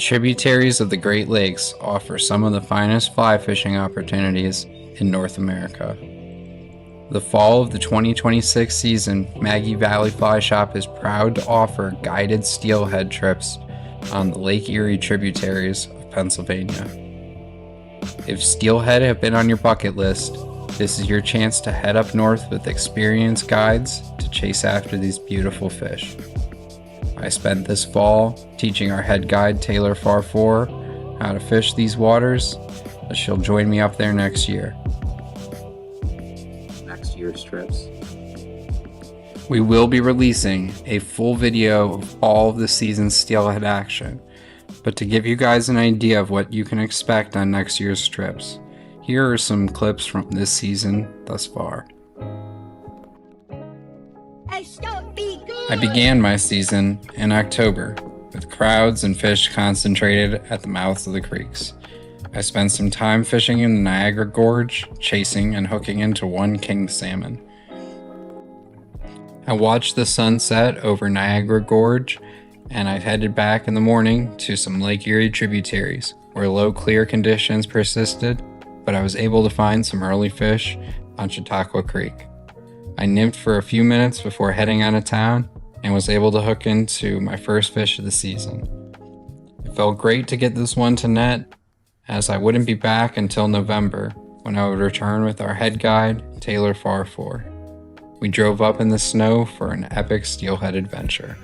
tributaries of the Great Lakes offer some of the finest fly fishing opportunities in North America. The fall of the 2026 season, Maggie Valley Fly Shop is proud to offer guided steelhead trips on the Lake Erie tributaries of Pennsylvania. If steelhead have been on your bucket list, this is your chance to head up north with experienced guides to chase after these beautiful fish. I spent this fall teaching our head guide Taylor Farfour how to fish these waters, but she'll join me up there next year. Next year's trips. We will be releasing a full video of all of the season's steelhead action, but to give you guys an idea of what you can expect on next year's trips, here are some clips from this season thus far. I began my season in October with crowds and fish concentrated at the mouths of the creeks. I spent some time fishing in the Niagara Gorge, chasing and hooking into one king salmon. I watched the sunset over Niagara Gorge, and I headed back in the morning to some Lake Erie tributaries where low clear conditions persisted, but I was able to find some early fish on Chautauqua Creek. I nymphed for a few minutes before heading out of town and was able to hook into my first fish of the season. It felt great to get this one to net, as I wouldn't be back until November when I would return with our head guide, Taylor Farfour. We drove up in the snow for an epic steelhead adventure.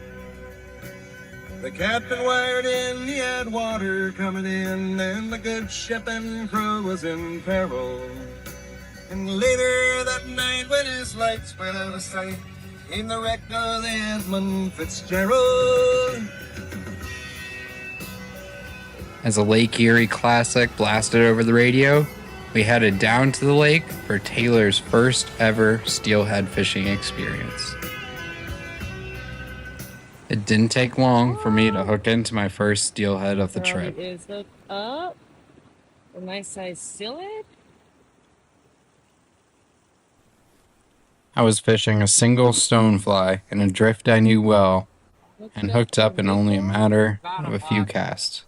The captain wired in, he had water coming in, and the good ship and crew was in peril. And later that night, when his lights went out of sight, came the wreck of the Edmund Fitzgerald. As a Lake Erie classic blasted over the radio, we headed down to the lake for Taylor's first ever steelhead fishing experience. It didn't take long for me to hook into my first steelhead of the trip. Is hooked up. A nice size steelhead. I was fishing a single stonefly in a drift I knew well and hooked up in only a matter of a few casts.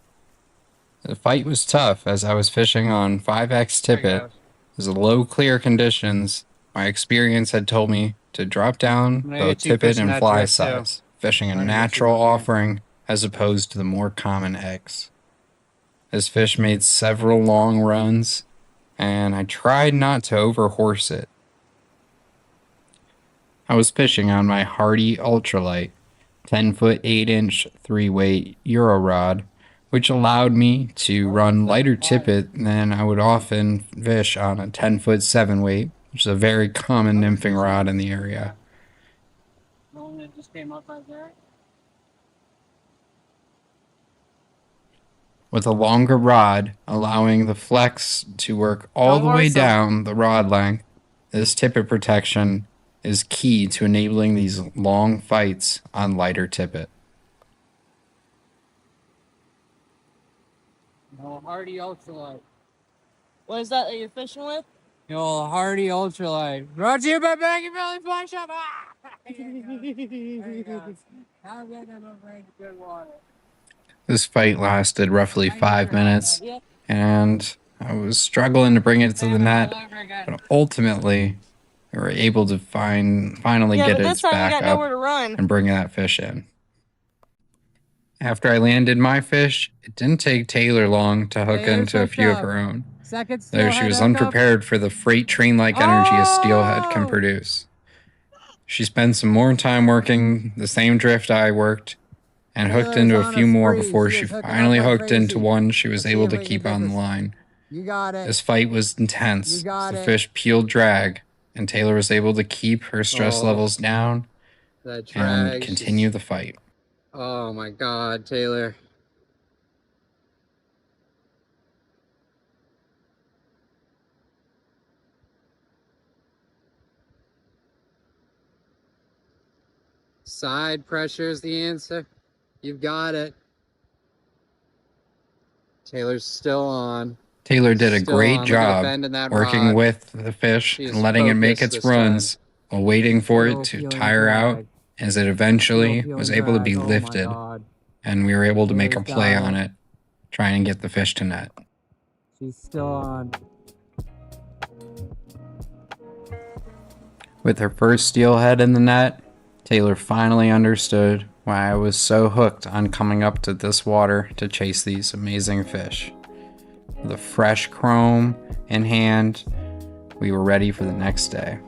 The fight was tough as I was fishing on 5X tippet. As the low clear conditions, my experience had told me to drop down both tippet and fly size, fishing a natural offering as opposed to the more common eggs. This fish made several long runs, and I tried not to overhorse it. I was fishing on my Hardy Ultralight 10-foot 8-inch 3-weight Euro rod, which allowed me to run lighter tippet than I would often fish on a 10-foot 7-weight, which is a very common nymphing rod in the area. It just came up like that. With a longer rod, allowing the flex to work all the way down the rod length, this tippet protection is key to enabling these long fights on lighter tippet. No, Hardy Ultralight. What is that you're fishing with? Yo, Hardy Ultralight. Brought to you by Maggie Valley Fly Shop. This fight lasted roughly 5 minutes, and I was struggling to bring it to the net, but ultimately we were able to finally get its back up and bring that fish in. After I landed my fish, it didn't take Taylor long to hook into a few of her own, though she was unprepared for the freight train-like energy a steelhead can produce. She spent some more time working the same drift I worked, and hooked into a few more before she finally hooked into one she was able to keep on the line. This fight was intense. The fish peeled drag, and Taylor was able to keep her stress levels down and continue the fight. Oh my God, Taylor. Side pressure is the answer. You've got it. Taylor's still on. Taylor did a great job working with the fish and letting it make its runs while waiting for it to tire out, as it eventually was able to be lifted, and we were able to make a play on it try and get the fish to net. She's still on. With her first steelhead in the net, Taylor finally understood why I was so hooked on coming up to this water to chase these amazing fish. With a fresh chrome in hand, we were ready for the next day.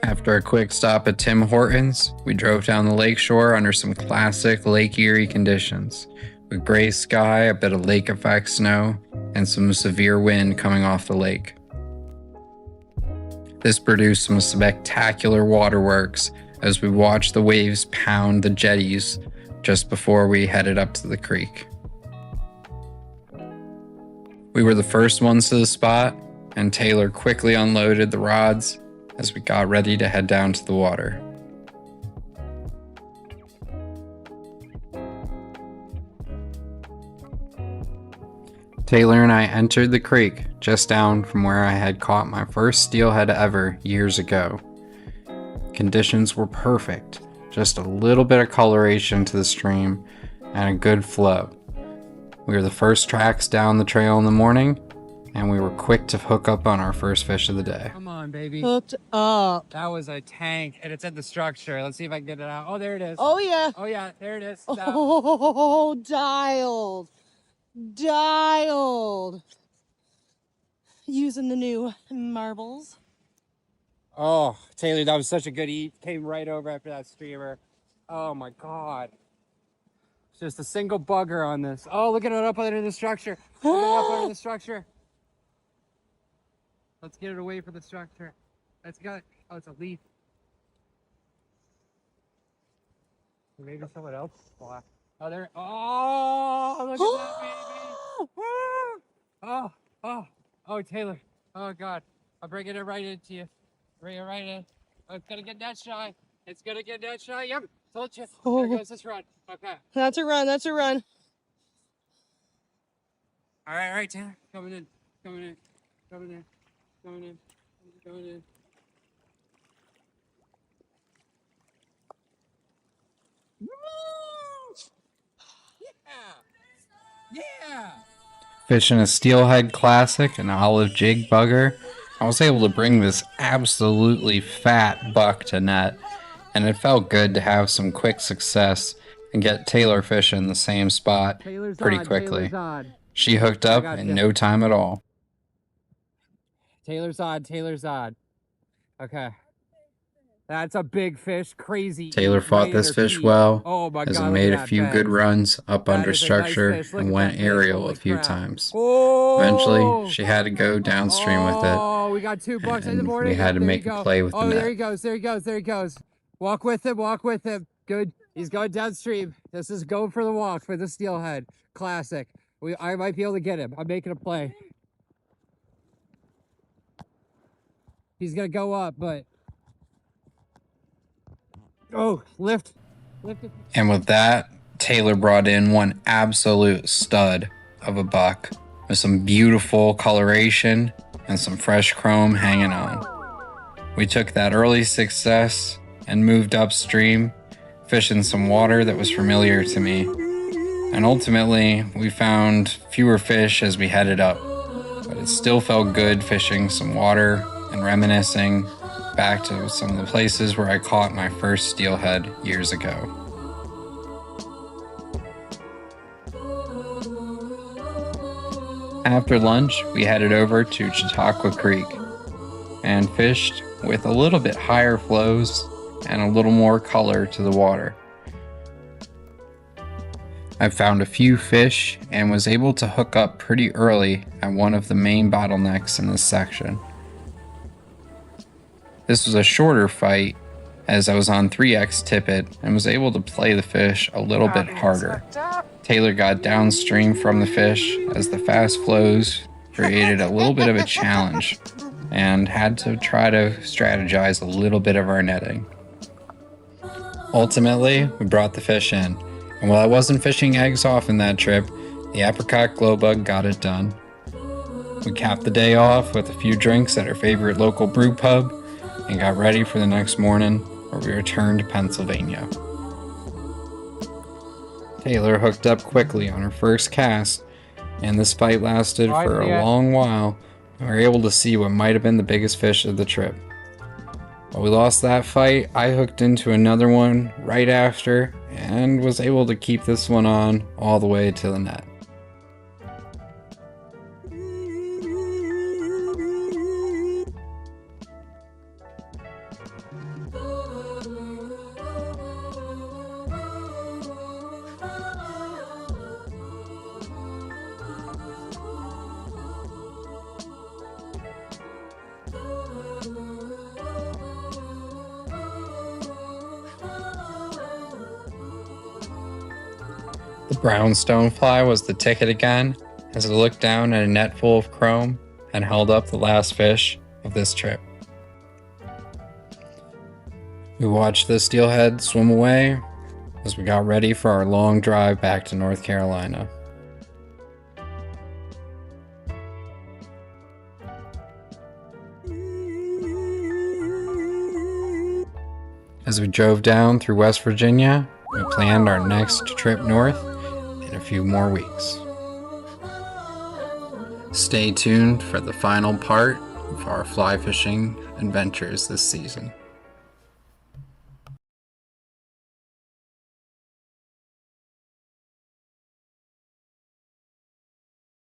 After a quick stop at Tim Hortons, we drove down the lakeshore under some classic Lake Erie conditions, with gray sky, a bit of lake effect snow, and some severe wind coming off the lake. This produced some spectacular waterworks as we watched the waves pound the jetties just before we headed up to the creek. We were the first ones to the spot, and Taylor quickly unloaded the rods as we got ready to head down to the water. Taylor and I entered the creek just down from where I had caught my first steelhead ever years ago. Conditions were perfect, just a little bit of coloration to the stream and a good flow. We were the first tracks down the trail in the morning, and we were quick to hook up on our first fish of the day. Come on, baby. Hooked up. That was a tank, and it's in the structure. Let's see if I can get it out. Oh, there it is. Oh, yeah. Oh, yeah, there it is. Oh, dialed. Dialed. Using the new marbles. Oh, Taylor, that was such a good eat. Came right over after that streamer. Oh, my God. Just a single bugger on this. Oh, look at it up under the structure. Look at it up under the structure. Let's get it away from the structure. Let's go. Oh, it's a leaf. Maybe someone else. Oh, there. Oh, look at that, baby. Woo! Oh, Taylor. Oh, God. I'm bringing it right into you. Bring it right in. Oh, it's going to get net shy. It's going to get net shy. Yep. Told you. There goes this run. Okay. That's a run. That's a run. All right, Taylor. Coming in. Coming in. Coming in. Coming in. Coming in. Yeah. Fishing a steelhead classic, an olive jig bugger, I was able to bring this absolutely fat buck to net, and it felt good to have some quick success and get Taylor fishing the same spot pretty quickly. She hooked up in no time at all. Taylor's on. Okay. That's a big fish, crazy. Taylor fought this fish well, oh my as God, it made a few good runs up under structure and went aerial a few times. Eventually, she had to go downstream with it. Oh, we got 2 bucks in the and morning. we had to make a play with the net. There he goes. Walk with him. Good. He's going downstream. This is going for the walk for the steelhead. Classic. I might be able to get him. I'm making a play. He's going to go up, but... Oh, lift it. And with that, Taylor brought in one absolute stud of a buck with some beautiful coloration and some fresh chrome hanging on. We took that early success and moved upstream, fishing some water that was familiar to me. And ultimately, we found fewer fish as we headed up, but it still felt good fishing some water and reminiscing back to some of the places where I caught my first steelhead years ago. After lunch, we headed over to Chautauqua Creek and fished with a little bit higher flows and a little more color to the water. I found a few fish and was able to hook up pretty early at one of the main bottlenecks in this section. This was a shorter fight as I was on 3X tippet and was able to play the fish a little bit harder. Taylor got downstream from the fish as the fast flows created a little bit of a challenge and had to try to strategize a little bit of our netting. Ultimately, we brought the fish in, and while I wasn't fishing eggs often that trip, the apricot glowbug got it done. We capped the day off with a few drinks at our favorite local brew pub and got ready for the next morning where we returned to Pennsylvania. Taylor hooked up quickly on her first cast, and this fight lasted for a long while, and we were able to see what might have been the biggest fish of the trip. While we lost that fight, I hooked into another one right after, and was able to keep this one on all the way to the net. The brown stonefly was the ticket again, as I looked down at a net full of chrome and held up the last fish of this trip. We watched the steelhead swim away as we got ready for our long drive back to North Carolina. As we drove down through West Virginia, we planned our next trip north in a few more weeks. Stay tuned for the final part of our fly fishing adventures this season.